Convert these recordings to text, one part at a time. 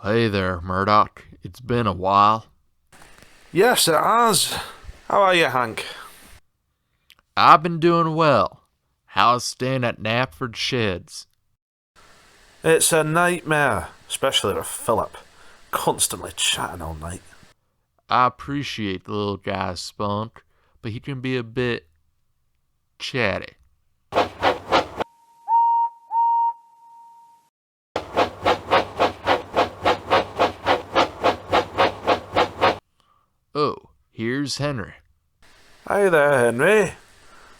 Hey there, Murdoch. It's been a while. Yes, it has. How are you, Hank? I've been doing well. How's staying at Knapford Sheds? It's a nightmare, especially with Philip. Constantly chatting all night. I appreciate the little guy's spunk, but he can be a bit chatty. Oh, here's Henry. Hey there, Henry.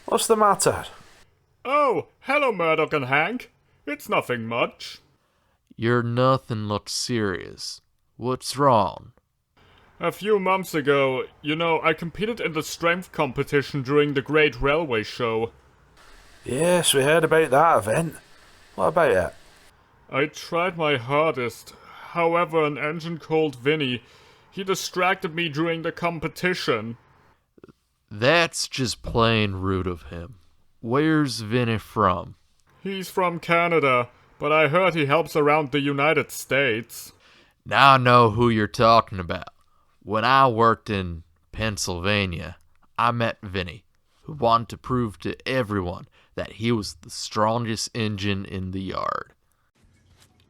What's the matter? Oh, hello, Murdoch and Hank. It's nothing much. Your nothing looks serious. What's wrong? A few months ago, I competed in the strength competition during the Great Railway Show. Yes, we heard about that event. What about it? I tried my hardest. However, an engine called Vinnie, he distracted me during the competition. That's just plain rude of him. Where's Vinnie from? He's from Canada, but I heard he helps around the United States. Now I know who you're talking about. When I worked in Pennsylvania, I met Vinnie, who wanted to prove to everyone that he was the strongest engine in the yard.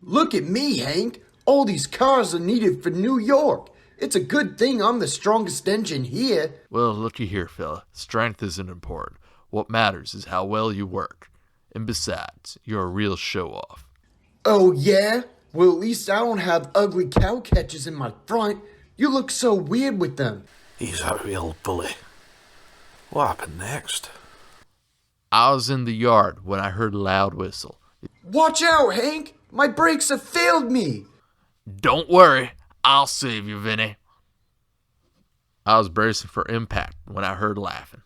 Look at me, Hank. All these cars are needed for New York. It's a good thing I'm the strongest engine here. Well, looky here, fella. Strength isn't important. What matters is how well you work. And besides, you're a real show-off. Oh, yeah? Well, at least I don't have ugly cow catchers in my front. You look so weird with them. He's a real bully. What happened next? I was in the yard when I heard a loud whistle. Watch out, Hank. My brakes have failed me. Don't worry. I'll save you, Vinnie. I was bracing for impact when I heard laughing.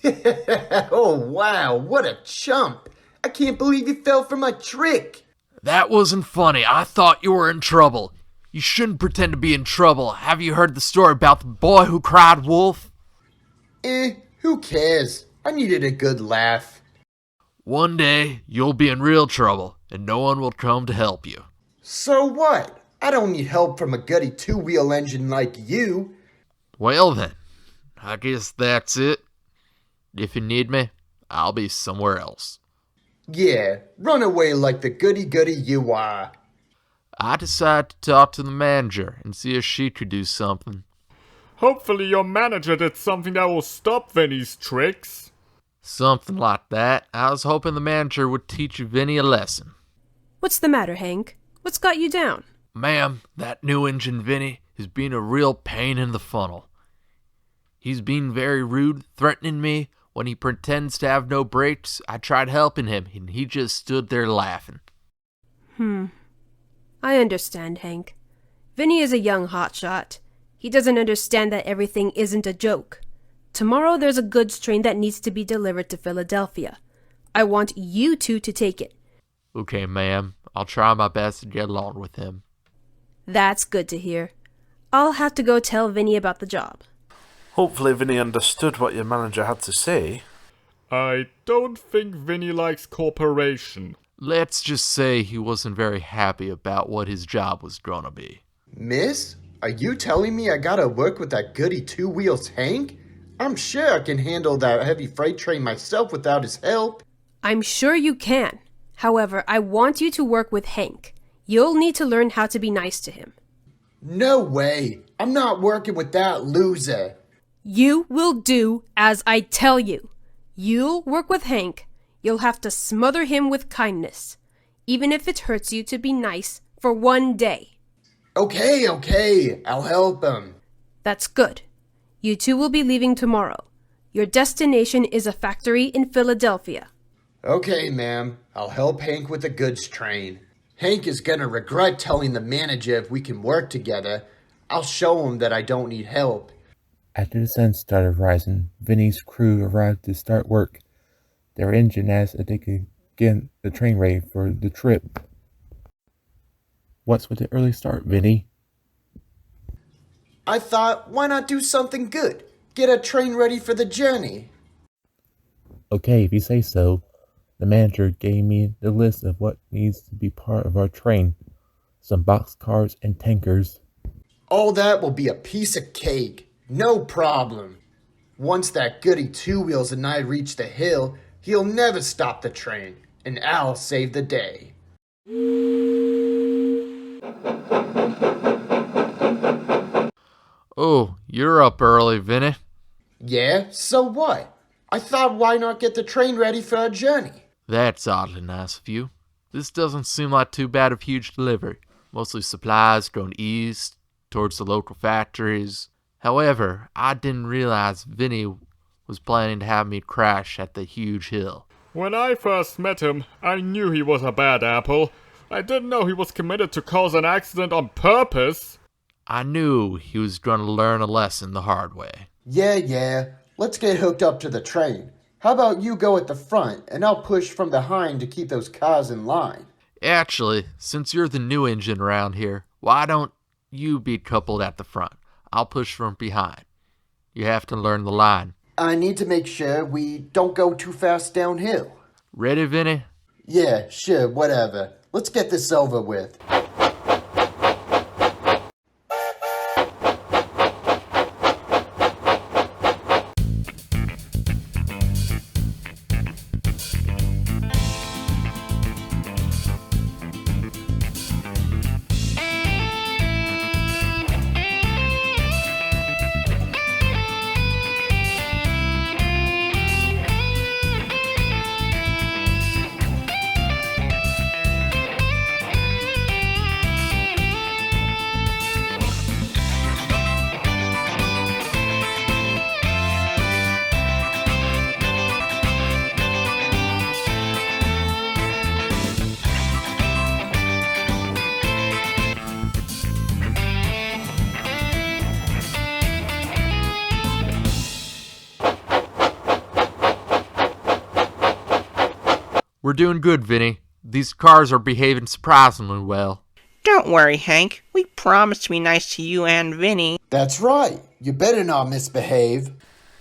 Oh, wow. What a chump. I can't believe you fell for my trick. That wasn't funny. I thought you were in trouble. You shouldn't pretend to be in trouble. Have you heard the story about the boy who cried wolf? Who cares? I needed a good laugh. One day, you'll be in real trouble, and no one will come to help you. So what? I don't need help from a gutty two-wheel engine like you. Well then, I guess that's it. If you need me, I'll be somewhere else. Yeah, run away like the goody-goody you are. I decided to talk to the manager and see if she could do something. Hopefully your manager did something that will stop Vinnie's tricks. Something like that. I was hoping the manager would teach Vinnie a lesson. What's the matter, Hank? What's got you down? Ma'am, that new engine Vinnie is being a real pain in the funnel. He's being very rude, threatening me. When he pretends to have no brakes, I tried helping him, and he just stood there laughing. I understand, Hank. Vinnie is a young hotshot. He doesn't understand that everything isn't a joke. Tomorrow there's a goods train that needs to be delivered to Philadelphia. I want you two to take it. Okay, ma'am. I'll try my best to get along with him. That's good to hear. I'll have to go tell Vinnie about the job. Hopefully Vinny understood what your manager had to say. I don't think Vinnie likes cooperation. Let's just say he wasn't very happy about what his job was gonna be. Miss, are you telling me I gotta work with that goody two-wheels Hank? I'm sure I can handle that heavy freight train myself without his help. I'm sure you can. However, I want you to work with Hank. You'll need to learn how to be nice to him. No way. I'm not working with that loser. You will do as I tell you. You'll work with Hank. You'll have to smother him with kindness, even if it hurts you to be nice for one day. Okay, I'll help him. That's good. You two will be leaving tomorrow. Your destination is a factory in Philadelphia. Okay, ma'am. I'll help Hank with the goods train. Hank is gonna regret telling the manager if we can work together. I'll show him that I don't need help. After the sun started rising, Vinnie's crew arrived to start work. Their engine asked if they could get the train ready for the trip. What's with the early start, Vinnie? I thought, why not do something good? Get a train ready for the journey. Okay, if you say so. The manager gave me the list of what needs to be part of our train. some boxcars, and tankers. All that will be a piece of cake. No problem. Once that goody two-wheels and I reach the hill, he'll never stop the train, and I'll save the day. Oh, you're up early, Vinnie. Yeah, so what? I thought why not get the train ready for our journey? That's oddly nice of you. This doesn't seem like too bad of huge delivery. Mostly supplies going east, towards the local factories. However, I didn't realize Vinnie was planning to have me crash at the huge hill. When I first met him, I knew he was a bad apple. I didn't know he was committed to cause an accident on purpose. I knew he was going to learn a lesson the hard way. Yeah. Let's get hooked up to the train. How about you go at the front, and I'll push from behind to keep those cars in line? Actually, since you're the new engine around here, why don't you be coupled at the front? I'll push from behind. You have to learn the line. I need to make sure we don't go too fast downhill. Ready, Vinnie? Yeah, sure, whatever. Let's get this over with. We're doing good, Vinnie. These cars are behaving surprisingly well. Don't worry, Hank. We promised to be nice to you and Vinnie. That's right. You better not misbehave.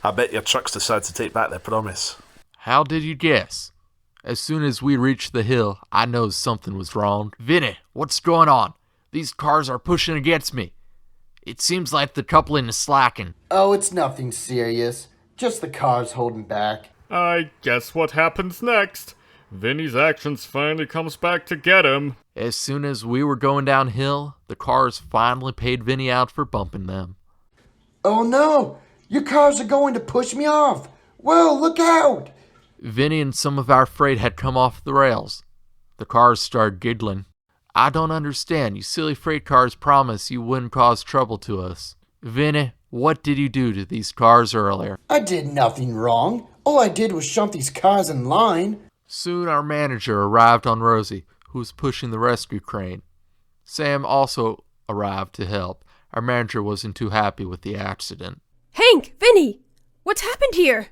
I bet your trucks decide to take back their promise. How did you guess? As soon as we reached the hill, I knew something was wrong. Vinnie, what's going on? These cars are pushing against me. It seems like the coupling is slacking. Oh, it's nothing serious. Just the cars holding back. I guess what happens next? Vinnie's actions finally comes back to get him. As soon as we were going downhill, the cars finally paid Vinnie out for bumping them. Oh no! Your cars are going to push me off! Whoa, look out! Vinnie and some of our freight had come off the rails. The cars started giggling. I don't understand. You silly freight cars promised you wouldn't cause trouble to us. Vinnie, what did you do to these cars earlier? I did nothing wrong. All I did was shove these cars in line. Soon our manager arrived on Rosie, who was pushing the rescue crane. Sam also arrived to help. Our manager wasn't too happy with the accident. Hank, Vinnie, what's happened here?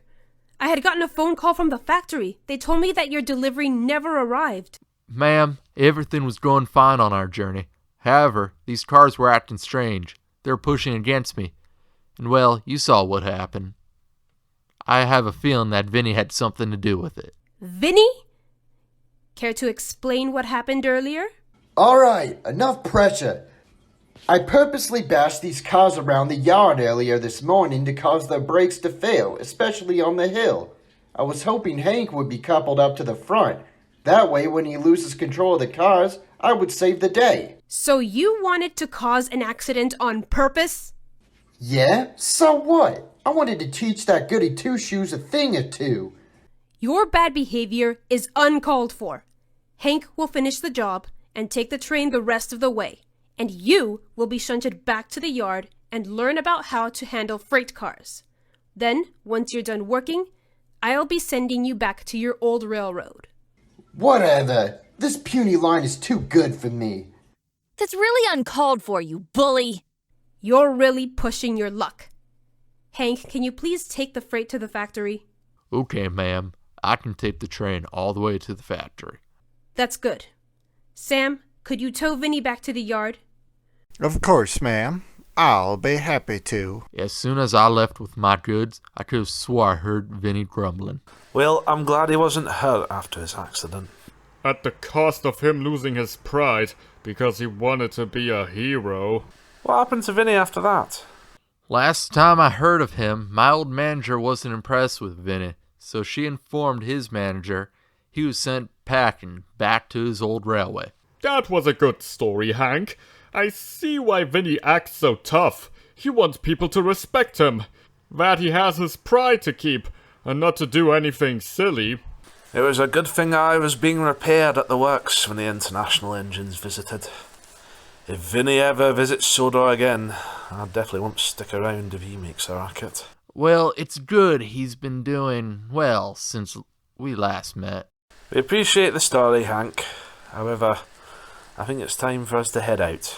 I had gotten a phone call from the factory. They told me that your delivery never arrived. Ma'am, everything was going fine on our journey. However, these cars were acting strange. They were pushing against me. And well, you saw what happened. I have a feeling that Vinnie had something to do with it. Vinnie? Care to explain what happened earlier? Alright, enough pressure. I purposely bashed these cars around the yard earlier this morning to cause their brakes to fail, especially on the hill. I was hoping Hank would be coupled up to the front. That way, when he loses control of the cars, I would save the day. So you wanted to cause an accident on purpose? Yeah? So what? I wanted to teach that goody two-shoes a thing or two. Your bad behavior is uncalled for. Hank will finish the job and take the train the rest of the way, and you will be shunted back to the yard and learn about how to handle freight cars. Then, once you're done working, I'll be sending you back to your old railroad. Whatever. This puny line is too good for me. That's really uncalled for, you bully. You're really pushing your luck. Hank, can you please take the freight to the factory? Okay, ma'am. I can take the train all the way to the factory. That's good. Sam, could you tow Vinnie back to the yard? Of course, ma'am. I'll be happy to. As soon as I left with my goods, I could have swore I heard Vinnie grumbling. Well, I'm glad he wasn't hurt after his accident. At the cost of him losing his pride, because he wanted to be a hero. What happened to Vinnie after that? Last time I heard of him, my old manager wasn't impressed with Vinnie, so she informed his manager he was sent packing back to his old railway. That was a good story, Hank. I see why Vinnie acts so tough. He wants people to respect him. That he has his pride to keep, and not to do anything silly. It was a good thing I was being repaired at the works when the international engines visited. If Vinnie ever visits Sodor again, I definitely won't stick around if he makes a racket. Well, it's good he's been doing well since we last met. We appreciate the story, Hank. However, I think it's time for us to head out.